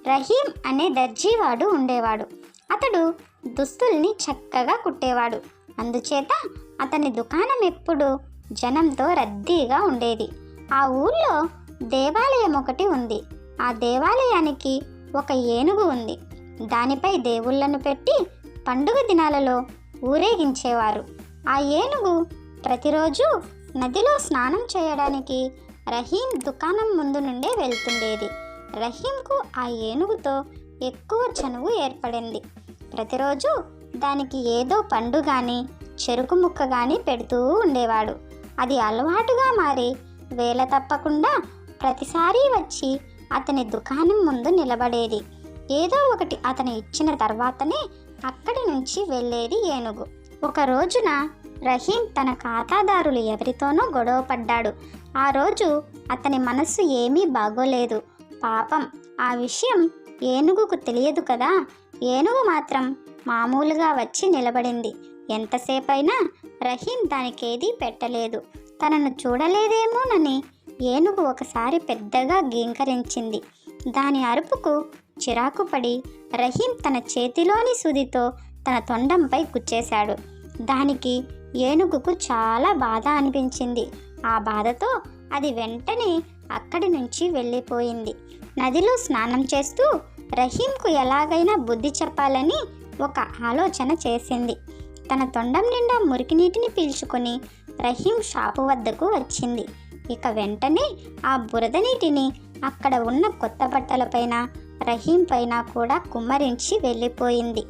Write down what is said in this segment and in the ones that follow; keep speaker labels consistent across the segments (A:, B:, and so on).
A: రహీం అనే దర్జీవాడు ఉండేవాడు. అతడు దుస్తుల్ని చక్కగా కుట్టేవాడు. అందుచేత అతని దుకాణం ఎప్పుడు జనంతో రద్దీగా ఉండేది. ఆ ఊళ్ళో దేవాలయం ఒకటి ఉంది. ఆ దేవాలయానికి ఒక ఏనుగు ఉంది. దానిపై దేవుళ్ళను పెట్టి పండుగ దినాలలో ఊరేగించేవారు. ఆ ఏనుగు ప్రతిరోజు నదిలో స్నానం చేయడానికి రహీం దుకాణం ముందు నుండే వెళ్తుండేది. రహీంకు ఆ ఏనుగుతో ఎక్కువ చనువు ఏర్పడింది. ప్రతిరోజు దానికి ఏదో పండు కానీ చెరుకు ముక్క కానీ పెడుతూ ఉండేవాడు. అది అలవాటుగా మారి వేళ తప్పకుండా ప్రతిసారి వచ్చి అతని దుకాణం ముందు నిలబడేది. ఏదో ఒకటి అతను ఇచ్చిన తర్వాతనే అక్కడి నుంచి వెళ్ళేది ఏనుగు. ఒక రోజున రహీం తన ఖాతాదారులు ఎవరితోనో గొడవ పడ్డాడు. ఆ రోజు అతని మనస్సు ఏమీ బాగోలేదు. పాపం, ఆ విషయం ఏనుగుకు తెలియదు కదా. ఏనుగు మాత్రం మామూలుగా వచ్చి నిలబడింది. ఎంతసేపైనా రహీం దానికేదీ పెట్టలేదు. తనను చూడలేదేమోనని ఏనుగు ఒకసారి పెద్దగా గీంకరించింది. దాని అరుపుకు చిరాకు పడి రహీం తన చేతిలోని సూదితో తన తొండంపై గుచ్చేశాడు. దానికి ఏనుగుకు చాలా బాధ అనిపించింది. ఆ బాధతో అది వెంటనే అక్కడి నుంచి వెళ్ళిపోయింది. నదిలో స్నానం చేస్తూ రహీంకు ఎలాగైనా బుద్ధి చెప్పాలని ఒక ఆలోచన చేసింది. తన తొండం నిండా మురికి నీటిని పీల్చుకొని రహీం షాపు వద్దకు వచ్చింది. ఇక వెంటనే ఆ బురద నీటిని అక్కడ ఉన్న కొత్త బట్టలపైన రహీం పైన కూడా కుమ్మరించి వెళ్ళిపోయింది.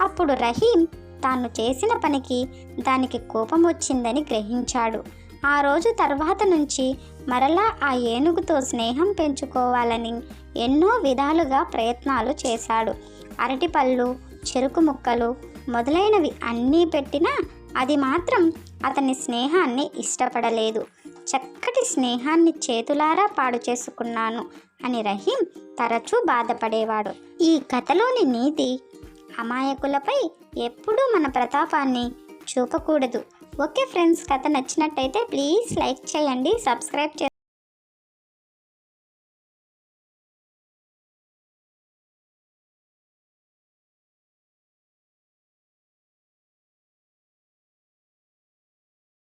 A: అప్పుడు రహీం తాను చేసిన పనికి దానికి కోపం వచ్చిందని గ్రహించాడు. ఆ రోజు తర్వాత నుంచి మరలా ఆ ఏనుగుతో స్నేహం పెంచుకోవాలని ఎన్నో విధాలుగా ప్రయత్నాలు చేశాడు. అరటిపళ్ళు, చెరుకు ముక్కలు మొదలైనవి అన్నీ పెట్టినా అది మాత్రం అతని స్నేహాన్ని ఇష్టపడలేదు. చక్కటి స్నేహాన్ని చేతులారా పాడు చేసుకున్నాను అని రహీం తరచూ బాధపడేవాడు. ఈ కథలోని నీతి, అమాయకులపై ఎప్పుడూ మన ప్రతాపాన్ని చూపకూడదు. ఓకే ఫ్రెండ్స్, కథ నచ్చినట్టయితే ప్లీజ్ లైక్ చేయండి, సబ్స్క్రైబ్ చేయండి.